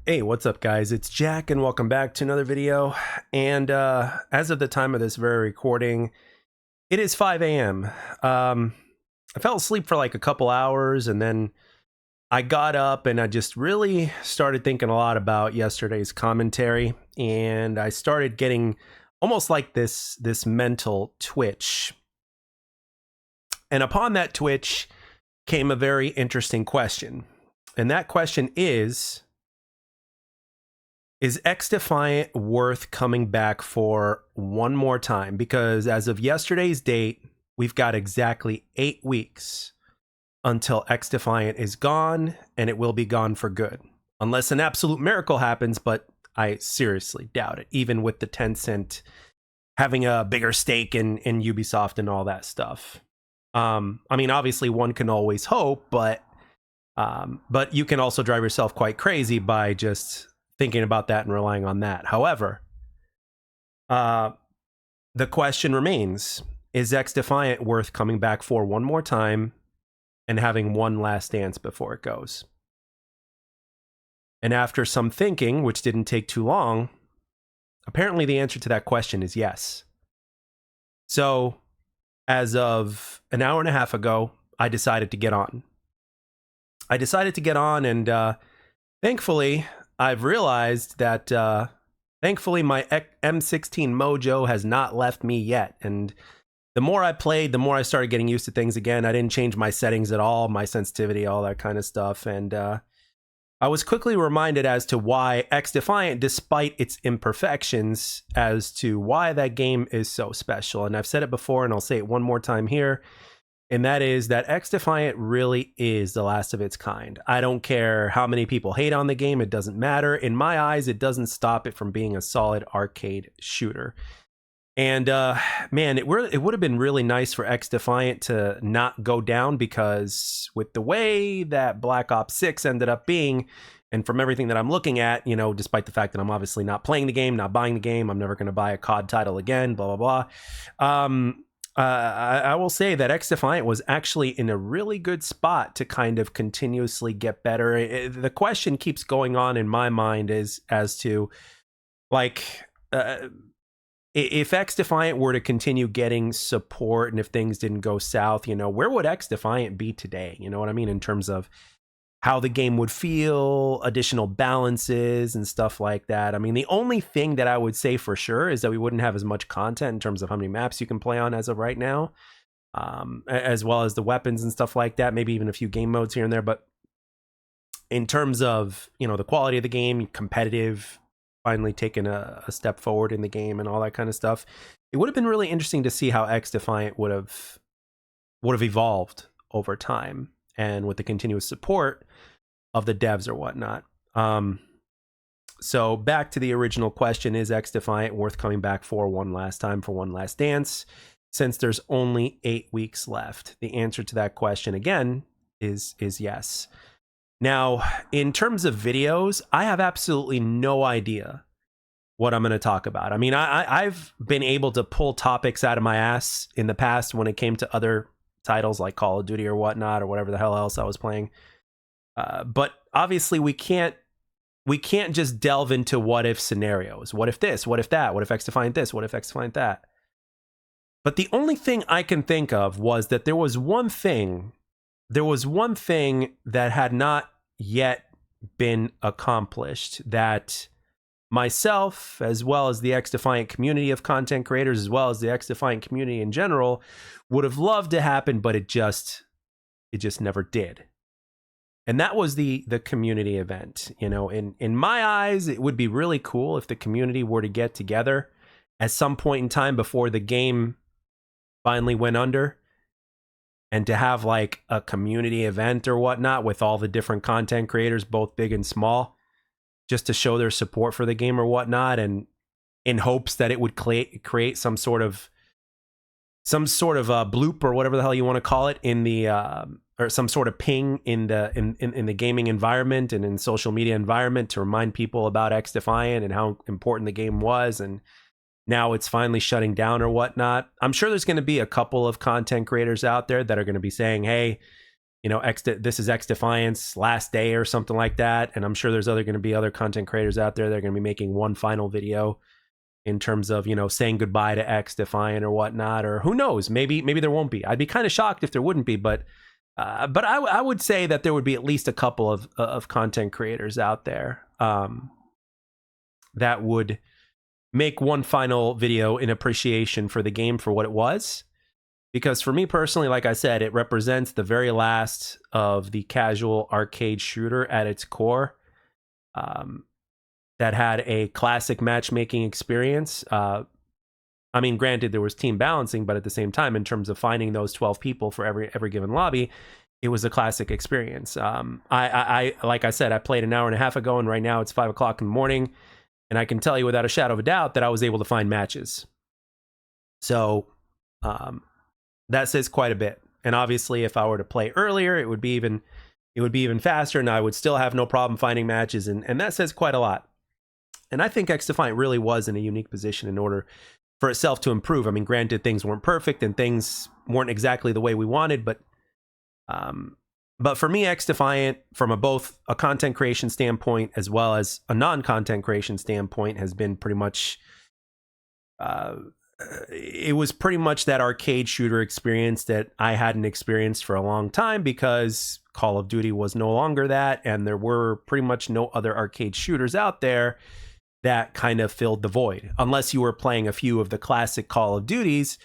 Hey, what's up, guys? It's Jack, and welcome back to another video. And as of the time of this very recording, it is 5 a.m. I fell asleep for like a couple hours, and then I got up and I just really started thinking a lot about yesterday's commentary, and I started getting almost like this mental twitch. And upon that twitch came a very interesting question. And that question is XDefiant worth coming back for one more time? Because as of yesterday's date, we've got exactly 8 weeks until XDefiant is gone, and it will be gone for good. Unless an absolute miracle happens, but I seriously doubt it, even with the Tencent having a bigger stake in Ubisoft and all that stuff. I mean, obviously one can always hope, but you can also drive yourself quite crazy by just thinking about that and relying on that. However, the question remains, is XDefiant worth coming back for one more time and having one last dance before it goes? And after some thinking, which didn't take too long, apparently the answer to that question is yes. So, as of an hour and a half ago, I decided to get on. And thankfully, I've realized that, thankfully, my M16 mojo has not left me yet. And the more I played, the more I started getting used to things again. I didn't change my settings at all, my sensitivity, all that kind of stuff. And I was quickly reminded as to why XDefiant, despite its imperfections, as to why that game is so special. And I've said it before, and I'll say it one more time here. And that is that XDefiant really is the last of its kind. I don't care how many people hate on the game. It doesn't matter. In my eyes, it doesn't stop it from being a solid arcade shooter. And man, it would have been really nice for XDefiant to not go down, because with the way that Black Ops 6 ended up being, and from everything that I'm looking at, you know, despite the fact that I'm obviously not playing the game, not buying the game, I'm never going to buy a COD title again, blah, blah, blah. I will say that XDefiant was actually in a really good spot to kind of continuously get better. The question keeps going on in my mind is as to, like, if XDefiant were to continue getting support and if things didn't go south, you know, where would XDefiant be today? You know what I mean? In terms of how the game would feel, additional balances and stuff like that. I mean, the only thing that I would say for sure is that we wouldn't have as much content in terms of how many maps you can play on as of right now, as well as the weapons and stuff like that, maybe even a few game modes here and there. But in terms of, you know, the quality of the game, competitive, finally taken a step forward in the game and all that kind of stuff, it would have been really interesting to see how XDefiant would have evolved over time, and with the continuous support of the devs or whatnot. So back to the original question, is XDefiant worth coming back for one last time, for one last dance, since there's only 8 weeks left? The answer to that question, again, is yes. Now, in terms of videos, I have absolutely no idea what I'm going to talk about. I mean, I've been able to pull topics out of my ass in the past when it came to other titles like Call of Duty or whatnot, or whatever the hell else I was playing. But obviously we can't just delve into what if scenarios. What if this? What if that? What if XDefiant this? What if XDefiant that? But the only thing I can think of was that there was one thing that had not yet been accomplished, that myself, as well as the XDefiant community of content creators, as well as the XDefiant community in general, would have loved to happen, but it just never did. And that was the community event. You know, in my eyes, it would be really cool if the community were to get together at some point in time before the game finally went under, and to have like a community event or whatnot with all the different content creators, both big and small, just to show their support for the game or whatnot, and in hopes that it would create some sort of bloop or whatever the hell you want to call it in the or some sort of ping in the gaming environment and in social media environment to remind people about XDefiant and how important the game was, and now it's finally shutting down or whatnot. I'm sure there's going to be a couple of content creators out there that are going to be saying, hey, this is XDefiant's last day or something like that. And I'm sure there's going to be other content creators out there that are going to be making one final video in terms of, saying goodbye to XDefiant or whatnot, or who knows, maybe there won't be. I'd be kind of shocked if there wouldn't be, but I would say that there would be at least a couple of content creators out there that would make one final video in appreciation for the game for what it was. Because for me personally, like I said, it represents the very last of the casual arcade shooter at its core, that had a classic matchmaking experience. I mean, granted, there was team balancing, but at the same time, in terms of finding those 12 people for every given lobby, it was a classic experience. I like I said, I played an hour and a half ago, and right now it's 5 o'clock in the morning, and I can tell you without a shadow of a doubt that I was able to find matches. So that says quite a bit. And obviously, if I were to play earlier, it would be even faster, and I would still have no problem finding matches, and that says quite a lot. And I think XDefiant really was in a unique position in order for itself to improve. I mean, granted, things weren't perfect and things weren't exactly the way we wanted, but for me, XDefiant, from both a content creation standpoint as well as a non-content creation standpoint, has been pretty much it was pretty much that arcade shooter experience that I hadn't experienced for a long time, because Call of Duty was no longer that, and there were pretty much no other arcade shooters out there that kind of filled the void, unless you were playing a few of the classic Call of Duties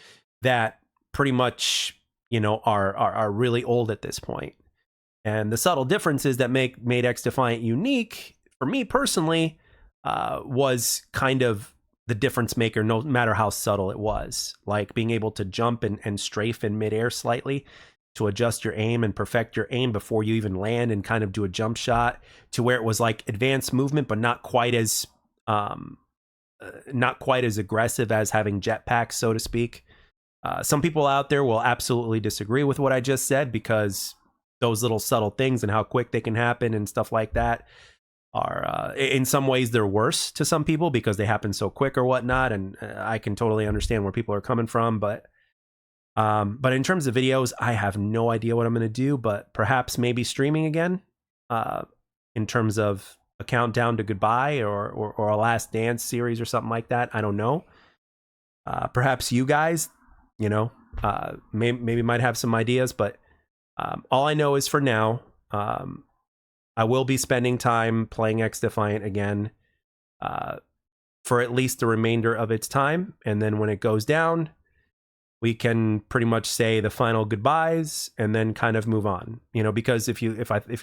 that pretty much, are really old at this point. And the subtle differences that made XDefiant unique, for me personally, was kind of the difference maker, no matter how subtle it was. Like being able to jump and strafe in midair slightly to adjust your aim and perfect your aim before you even land and kind of do a jump shot, to where it was like advanced movement, but not quite as aggressive as having jetpacks, so to speak. Some people out there will absolutely disagree with what I just said, because those little subtle things and how quick they can happen and stuff like that are, in some ways, they're worse to some people because they happen so quick or whatnot. And I can totally understand where people are coming from. But in terms of videos, I have no idea what I'm going to do, but perhaps maybe streaming again, in terms of a countdown to goodbye or a last dance series or something like that. I don't know. Perhaps you guys, maybe might have some ideas, but all I know is for now, I will be spending time playing XDefiant again for at least the remainder of its time. And then when it goes down, we can pretty much say the final goodbyes and then kind of move on, because if you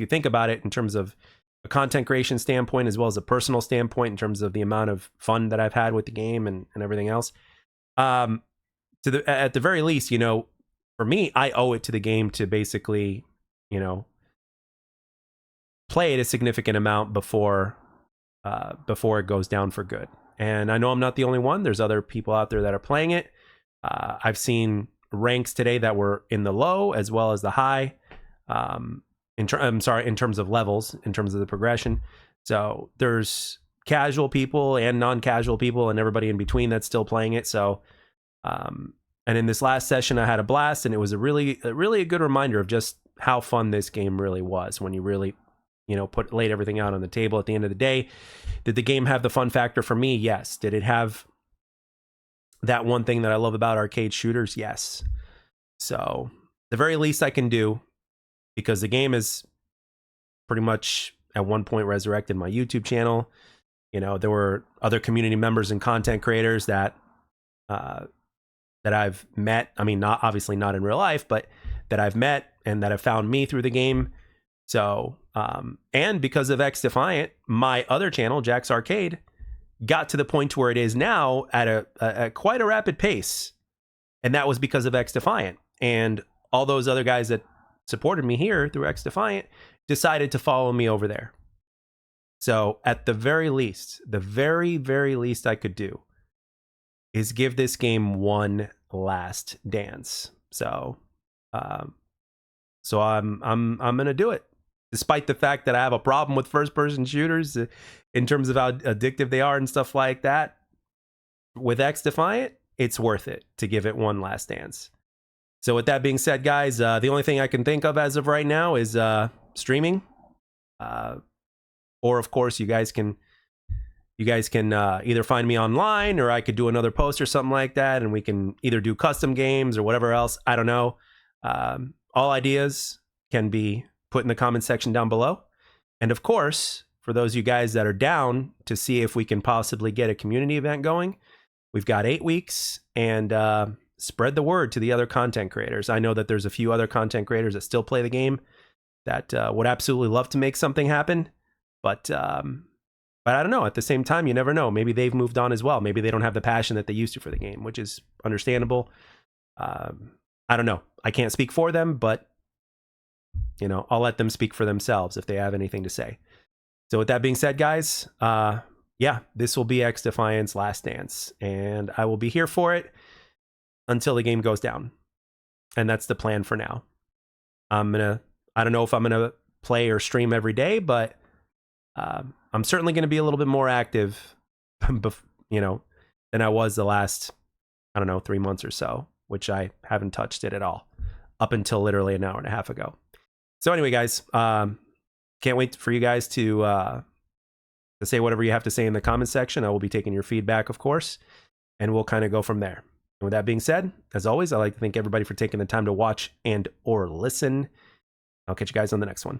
think about it in terms of a content creation standpoint, as well as a personal standpoint, in terms of the amount of fun that I've had with the game and everything else, at the very least, for me, I owe it to the game to basically, play it a significant amount before it goes down for good. And I know I'm not the only one. There's other people out there that are playing it. I've seen ranks today that were in the low as well as the high. In terms of levels, in terms of the progression. So there's casual people and non-casual people and everybody in between that's still playing it. So, and in this last session, I had a blast, and it was a really a good reminder of just how fun this game really was when you really, laid everything out on the table at the end of the day. Did the game have the fun factor for me? Yes. Did it have that one thing that I love about arcade shooters? Yes. So the very least I can do, because the game is pretty much at one point resurrected my YouTube channel. There were other community members and content creators that I've met. I mean, not in real life, but that I've met and that have found me through the game. So, and because of XDefiant, my other channel, Jack's Arcade, got to the point where it is now at quite a rapid pace. And that was because of XDefiant. And all those other guys that supported me here through XDefiant decided to follow me over there. So at the very least, the very, very least I could do is give this game one last dance. So, I'm going to do it. Despite the fact that I have a problem with first-person shooters in terms of how addictive they are and stuff like that, with XDefiant, it's worth it to give it one last dance. So with that being said, guys, the only thing I can think of as of right now is streaming. Or of course, you guys can either find me online, or I could do another post or something like that, and we can either do custom games or whatever else. I don't know. All ideas can be put in the comment section down below. And of course, for those of you guys that are down to see if we can possibly get a community event going, we've got 8 weeks, and spread the word to the other content creators. I know that there's a few other content creators that still play the game that would absolutely love to make something happen, but I don't know. At the same time, you never know. Maybe they've moved on as well. Maybe they don't have the passion that they used to for the game, which is understandable. I don't know. I can't speak for them, but you know, I'll let them speak for themselves if they have anything to say. So with that being said, guys, yeah, this will be XDefiant's last dance, and I will be here for it until the game goes down. And that's the plan for now. I don't know if I'm gonna play or stream every day, but I'm certainly going to be a little bit more active, you know, than I was the last, I don't know, 3 months or so, which I haven't touched it at all up until literally an hour and a half ago. So anyway, guys, can't wait for you guys to say whatever you have to say in the comment section. I will be taking your feedback, of course, and we'll kind of go from there. And with that being said, as always, I'd like to thank everybody for taking the time to watch and or listen. I'll catch you guys on the next one.